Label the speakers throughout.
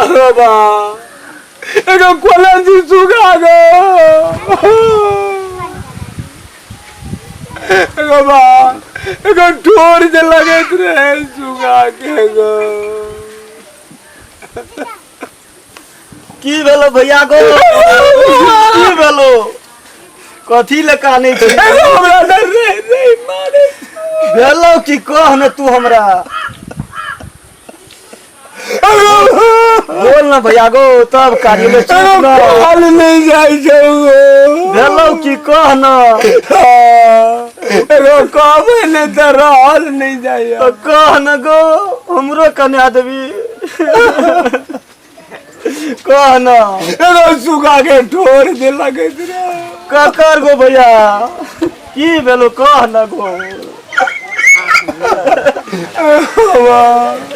Speaker 1: अरे बा एगो कोलंजी सुगा गो एगो बा एगो ठोर जे लगत रहे सुगा के गो
Speaker 2: की भेलो भैया गो की भेलो कथी ले काने छी
Speaker 1: हमरा डर रे मारे
Speaker 2: भेलो की कह न तू हमरा बोल ना भैया गो तब कार्य में चुप ना
Speaker 1: हाल नहीं जाई छौ
Speaker 2: भेलो की कह न
Speaker 1: एगो कहबे ने त रहल नहीं जाई
Speaker 2: तो कह न गो हमरो कन्या देवी कह न
Speaker 1: एगो सुगा के ठोर जे लगत रे
Speaker 2: ककर गो भैया की भेलो कह न गो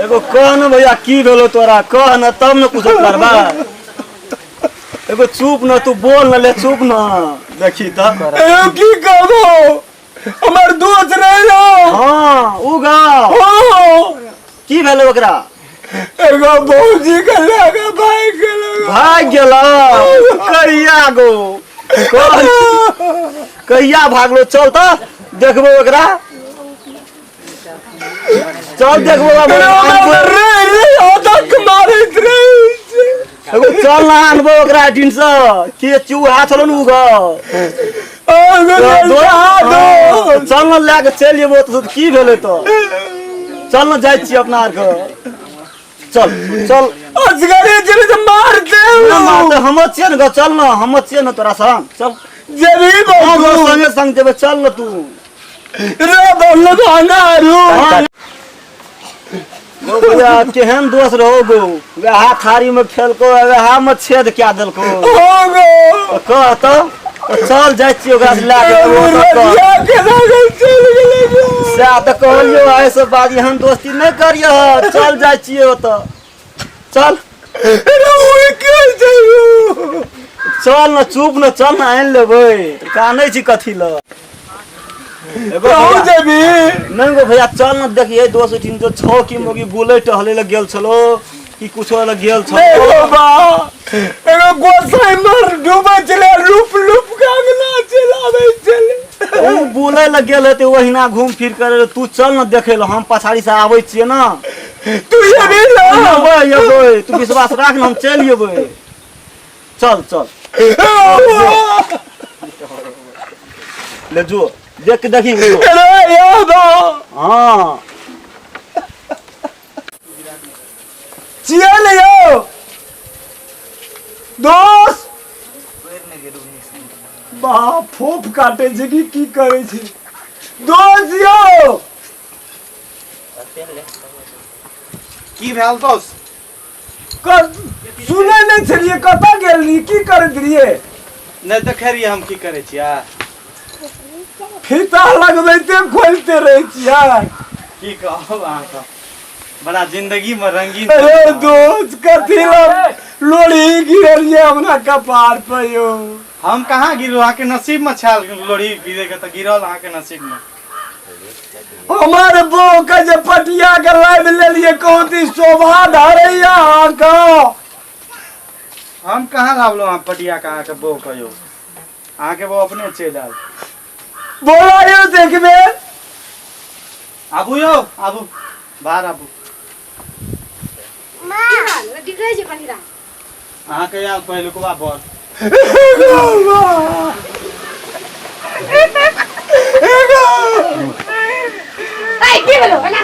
Speaker 2: एगो कह न भैया की भेलो तोरा कह न तब न कुछ करबा एगो चुप न तू बोल न ले चुप न देखी त
Speaker 1: एगो की कहबो हमर दोस्त रहे
Speaker 2: हां उगा की भेलो ओकरा
Speaker 1: एगो भौजी के लगा भाग गेलो
Speaker 2: कहिया गो कहिया भागलो चल त देखबो ओकरा चल देखबो एगो चल ना आनबो ओकरा दिन से के चूहा छलो न उगा चल न ले के चल जेबो त की भेलै त चल न जाइ छी अपना आर के चल चल
Speaker 1: असगरे चले त मार दे
Speaker 2: ना मार दे हम छिए न चल न हम छिए न तोरा संग चल
Speaker 1: जेबी बाबू
Speaker 2: संगे संग जेबे चल न तू
Speaker 1: रे बोल भांगा रू
Speaker 2: गो भैया केहन दोस्त रहो गो वह थारी में खेलको वह में छेद क्या देलको
Speaker 1: हो गो
Speaker 2: कह तो चल जाइ छी ओकरा से लाके
Speaker 1: चल गेले
Speaker 2: से त कहलियो ऐसे बात एहन दोस्ती नहीं करियो चल जाइ छी ओत चल चल न चुप न चल न आन लेबै कानै छी कथी ल एगो
Speaker 1: जेबी
Speaker 2: नहीं गो भैया चल न देखिए दोस्त उठिन जो छो की मोगी बुले टहले ल गेल छलो कि कुछो ल गेल छलो
Speaker 1: बा एगो गोसाई मर डूबे चले लुप लुप कागना चलावे चले
Speaker 2: ओ बुले ल गेल हेते ओहिना घूम फिर करे तू चल न देखे ल हम पछाड़ी से आबै छिए न
Speaker 1: तू ये भी
Speaker 2: ये तू विश्वास राख न हम चल जेबै चल चल ले जो देख के देखी
Speaker 1: अरे याद
Speaker 2: हां
Speaker 1: चियल यो दोस्त बा फोप काटे छै की करे छै दोस्त यो
Speaker 3: की भेल दोस्त
Speaker 1: सुने नहीं छलिए कतऽ गेल रही की करत रहिए
Speaker 3: नहीं देखे रहिए हम की करे छियै
Speaker 1: फीता लगबैते खोलते रहे छियै
Speaker 3: की कहब अहाँ बड़ा जिंदगी में रंगीन
Speaker 1: अरे दोस्त कथी लोड़ी गिरलिए हमरा कपार पे यो
Speaker 3: हम कहाँ गिरो अहाँ के नसीब में छाल लोड़ी गिरे के तो गिरल अहाँ के नसीब में
Speaker 1: हमारे बो के जे पटिया के लाइव लेलिए कहती शोभा धरैया अहाँ का
Speaker 3: हम कहाँ लावलो अहाँ पटिया का अहाँ के बो कहियो अहाँ के वो अपने चल आल
Speaker 1: बोला यो देखबे
Speaker 3: आबू यो आबू बाहर आबू
Speaker 4: मां दिखै छै कनिरा
Speaker 3: अहाँ के यार पहले को बात
Speaker 4: आई के भेलो कना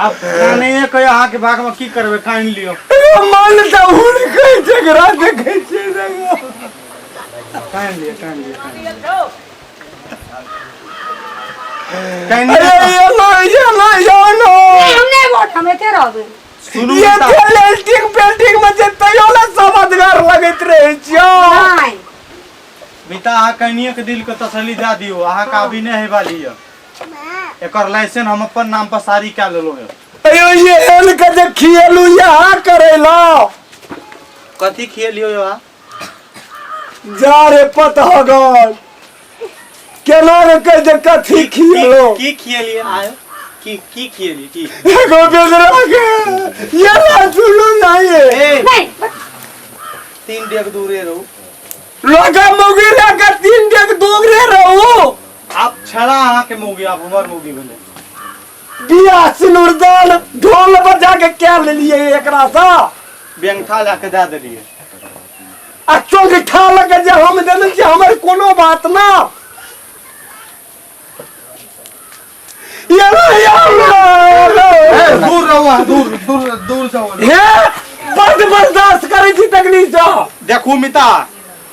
Speaker 3: आप काने कह अहाँ के भाग में की करबे कान लियो
Speaker 1: मन त हुन कह झगड़ा देखै छै
Speaker 3: कान लियो कान
Speaker 1: अरे ये ना
Speaker 4: हमने वोट हमें के रहबे
Speaker 3: सुनू
Speaker 1: ये पेंटिंग पेंटिंग में जे तयोला समझदार लगत रहे छियो
Speaker 4: नहीं
Speaker 3: बेटा अहाँ कनिए के दिल के तसल्ली दे दियो अहाँ का अभी नहीं है वाली है एकर लाइसेंस हम अपन नाम पर सारी क्या लेलो है
Speaker 1: अयो ये एल के जे खियलू यहाँ करेला
Speaker 3: कथी खियलियो यो
Speaker 1: जा रे पता गल के केना रे कह दे कथी खियलो
Speaker 3: की खियलिए आयो की खियली की
Speaker 1: एगो बेदरा के ये ना सुनो नहीं है
Speaker 4: नहीं
Speaker 3: 3 डेग दूरे रहो
Speaker 1: लगा मोगी लगा 3 डेग दोगरे रहू
Speaker 3: आप छड़ा अहाँ के मोगी आप हमार मोगी भेले
Speaker 1: बिया सिनुरदान ढोल बजा के क्या ले लिए एकरा सा
Speaker 3: बेंगठा लाके दे देलिए
Speaker 1: आ चोगी ठा लगे जे हम देने जे हमर कोनो बात ना ये
Speaker 3: दूर रहो दूर दूर दूर जाओ
Speaker 1: हे बड़ बर्दाश्त करे छी तकलीफ सा
Speaker 3: देखू मिता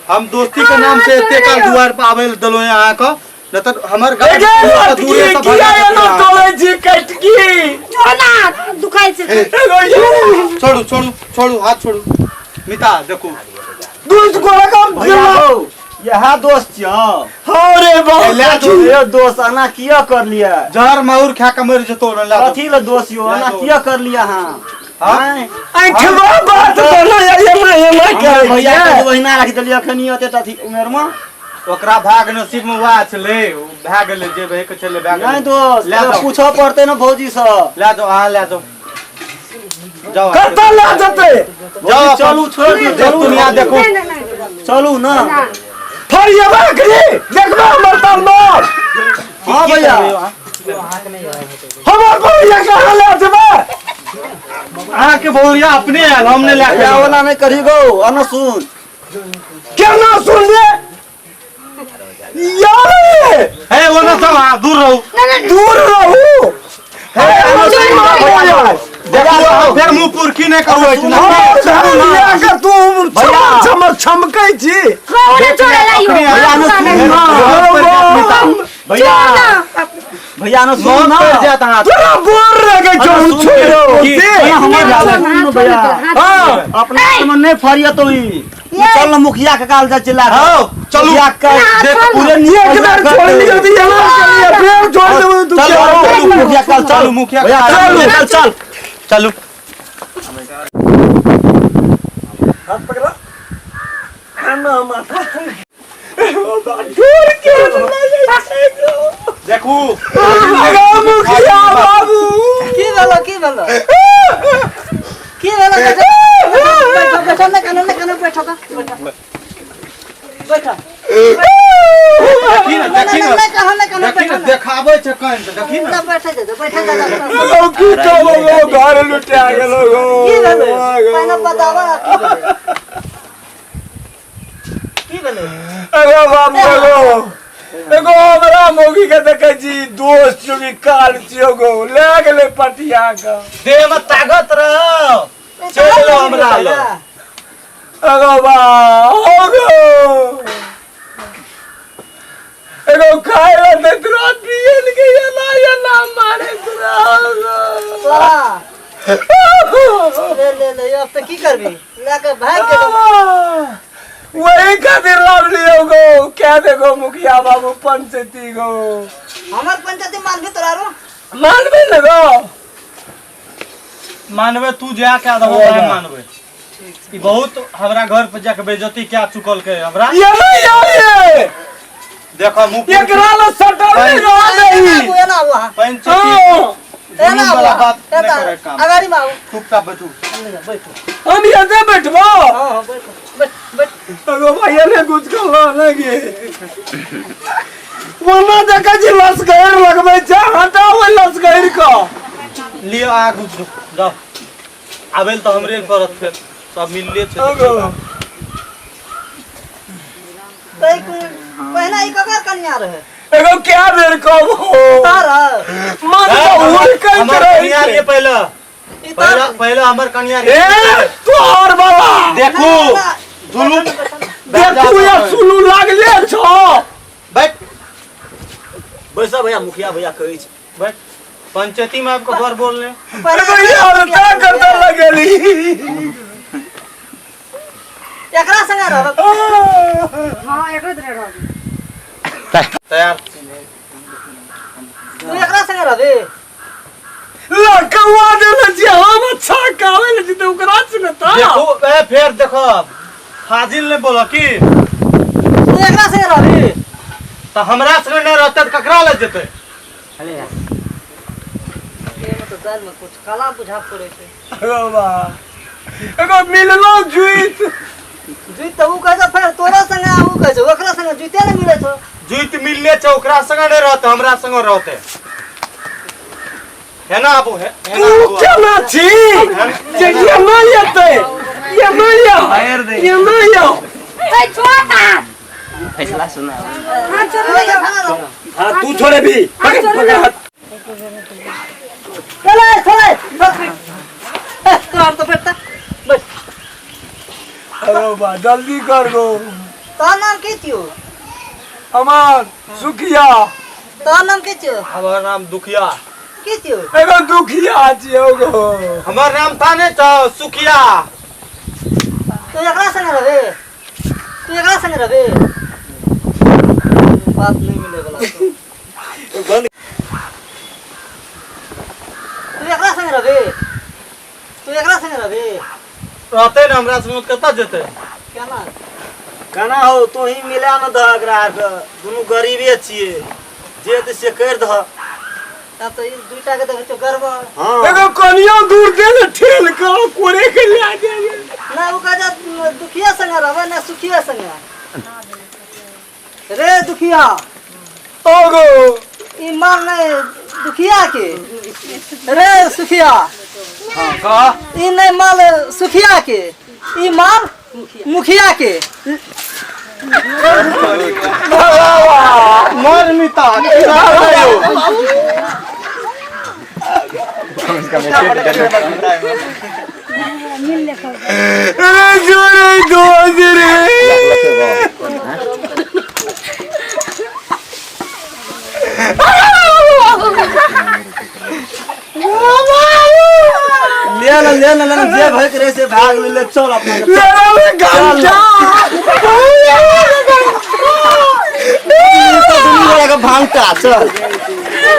Speaker 3: हम दोस्ती के नाम से एते काल दुआर पे आवे दलो यहाँ का न त हमर घर दूरे से
Speaker 1: किया ये ना तोले जी कटकी
Speaker 4: ना दुखाई से
Speaker 3: छोड़ू छोड़ू छोड़ू हाथ छोड़ू मिता देखू
Speaker 1: दूध को रकम
Speaker 2: भैया हो यह दोस्त छियो
Speaker 1: अरे बाप
Speaker 2: ये दोस्त आना किया कर लिया
Speaker 3: जहर माउर खा के मर जतो न ला
Speaker 2: कथी ल दोस्त यो आना किया कर लिया हां
Speaker 3: हां
Speaker 1: आंखवा बात बोलो ये मैं क्या
Speaker 2: भैया के बहिना राखि देलिया खनी ओते तथी उमेर में
Speaker 3: ओकरा भाग नसीब में वा छले भाग गेले जे भे के चले भाग
Speaker 2: नहीं दोस्त
Speaker 3: ले जाओ
Speaker 2: पूछो पड़ते ना भौजी से
Speaker 3: ले जाओ हां ले जाओ जाओ
Speaker 1: कत्ता ला जते
Speaker 2: जाओ चलू छोड़ दे
Speaker 3: जब दुनिया देखो
Speaker 2: चलू ना
Speaker 1: फरिया बाकरी देखबा हमर तलमार
Speaker 2: हां भैया
Speaker 1: हमर भैया कहां ले जबा
Speaker 3: अहाँ के भौरिया अपने आयल हमने ले के
Speaker 2: वाला नहीं करी गो अन सुन
Speaker 1: केना सुन ले यार
Speaker 3: हे वो ना सब दूर रहो
Speaker 1: दूर रहू हे
Speaker 3: फिर मुंह पुरकी नहीं करू इतना
Speaker 1: का तू चमक चमकै छी
Speaker 4: कौन छोड़ेला यो
Speaker 2: भैया भैया न सुन ना
Speaker 3: जाता हां
Speaker 1: तोरा बोल रहे छौ छोड़ो
Speaker 2: हमर भैया
Speaker 1: हां
Speaker 2: अपना मन नहीं फरिया तो ही चल ना मुखिया के काल जा चला
Speaker 3: चलो
Speaker 2: मुखिया का
Speaker 3: देख पूरे
Speaker 1: एक बार छोड़ लियो तो यहाँ चलिए फिर छोड़ देबो तू
Speaker 2: चल मुखिया काल चल
Speaker 3: मुखिया
Speaker 2: भैया चल चल
Speaker 3: चलो
Speaker 1: हाथ पकड़ा खाना माथा दूर के
Speaker 3: देखू
Speaker 1: मुखिया बाबू
Speaker 5: की भेलो बैठो ना कानो बैठो का बैठो
Speaker 3: देखी ना देखाबै छ कन देखी ना
Speaker 5: बैठे जा
Speaker 1: की तो घर लुटा गेलो
Speaker 5: की भेलो पहिने बतावा की भेलो
Speaker 1: अरे बाबू एगो हमरा मोगी के देखे छी दोस्त चुगी काल छियो गो ले गेले पटिया का
Speaker 3: देह में ताकत रहो चलो हमरा लो
Speaker 1: एगो बा होगो एगो खाए ला दे तोरा पियल के ये ना मारे तोरा
Speaker 5: ले अब तो की करबी लेके भाग गेलो
Speaker 1: वही खातिर लाभ लियो गो क्या देखो मुखिया बाबू पंचायती गो
Speaker 5: हमर पंचायती मानबी तोरा रो
Speaker 1: मानबे न गो
Speaker 3: मानवे तू जा के आधा मानवे ई बहुत हमरा घर पे जाके बेइज्जती क्या चुकल के हमरा
Speaker 1: ये नहीं आए
Speaker 3: देखो मुंह
Speaker 1: एकरा ला सटर नहीं रह नहीं
Speaker 5: ना वहां
Speaker 3: पंचायती
Speaker 5: एना
Speaker 3: वाला बात नहीं करे काम
Speaker 5: अगाड़ी में आओ
Speaker 3: चुपचाप बैठू
Speaker 5: बैठो
Speaker 1: हम यते बैठबो
Speaker 5: हां बैठो बैठ
Speaker 1: अगो भैया ने कुछ कहला लगे वना देखा जी लसगैर लगबै छ हटाओ लसगैर को
Speaker 3: लियो आ कुछ जाओ आबेल तो हमरे करत फिर सब मिलले छे
Speaker 1: अगो
Speaker 5: पहिना ई ककर कन्या रहे
Speaker 1: एगो क्या देर को
Speaker 5: तारा
Speaker 1: मन तो हुई कर
Speaker 3: हमर कन्या रे पहले पहले हमर कन्या रे
Speaker 1: ए तोर बाबा
Speaker 3: देखू जुलूम
Speaker 1: देखू या सुलू लागले छो
Speaker 3: बैठ
Speaker 2: बैसा भैया मुखिया भैया कहै छै
Speaker 3: बैठ पंचायती में आपको बार बोलने
Speaker 1: एगो यार का करता लगेली
Speaker 5: एकरा संगे रह
Speaker 4: हां एकरे तरह रह
Speaker 3: तैयार
Speaker 5: तू एकरा संगे रहबे
Speaker 1: लकवा देले छी हम अच्छा कावे ले जी ओकरा सुने ता
Speaker 3: देखो ए फिर देखो फाजिल ने बोला कि
Speaker 5: तू एकरा संगे रहबे
Speaker 3: तो हमरा संगे नहीं रहते तो ककरा ले जेते
Speaker 5: एमे तो दाल में कुछ काला बुझा पड़े छे
Speaker 1: एगो बा एगो मिललो जुइत
Speaker 5: जुई तो ऊ कहे फिर तोरा संगे ऊ कहे ओकरा संगे जुइते नहीं मिले छो
Speaker 3: जुइत मिलले छ ओकरा संगे नहीं रहते हमरा संगे रहते है ना अबू है
Speaker 1: तू केना छी ये मारियते ये मारियो ये मारियो
Speaker 4: ए छोड़ ना
Speaker 2: फैसला सुना
Speaker 4: हां चलो
Speaker 1: हां तू छोड़े भी पकड़ हाथ
Speaker 5: चले काम तो बेटा बस
Speaker 1: अरे बा जल्दी कर गो
Speaker 5: तार नाम की थियो
Speaker 1: हमार सुखिया
Speaker 5: तार नाम की थियो
Speaker 3: हमारा नाम दुखिया
Speaker 5: की थियो
Speaker 1: एगो दुखिया छियो गो
Speaker 3: हमार नाम था ने तो सुखिया
Speaker 5: तू एकरा संगे रहे बात नहीं मिले वाला तो तू एकरा संगे रहे
Speaker 3: रहते ना हमरा संगे कता जेते
Speaker 5: क्या ना
Speaker 2: केना हो तू ही मिला न द एकरा के दुनु गरीबे छिए जे त से कर द
Speaker 5: तब तो ये दुईटा के देखे तो गर्व
Speaker 2: हां
Speaker 1: एगो कनियो दूर दे न ठेल का कोरे के ले आ दे
Speaker 5: ना वो कहा दुखिया संगे रहे ना सुखिया संगे रे दुखिया
Speaker 1: ओगो
Speaker 5: ई मान नहीं दुखिया के रे सुखिया
Speaker 3: हां का
Speaker 5: ई नहीं माल सुखिया के ई माल मुखिया के
Speaker 3: मर मिता
Speaker 1: अरे जोरे दोस्त रे
Speaker 2: ले न जे भय करे से भाग ले चल अपना
Speaker 1: ले गंजा
Speaker 2: दुनिया का भांगता चल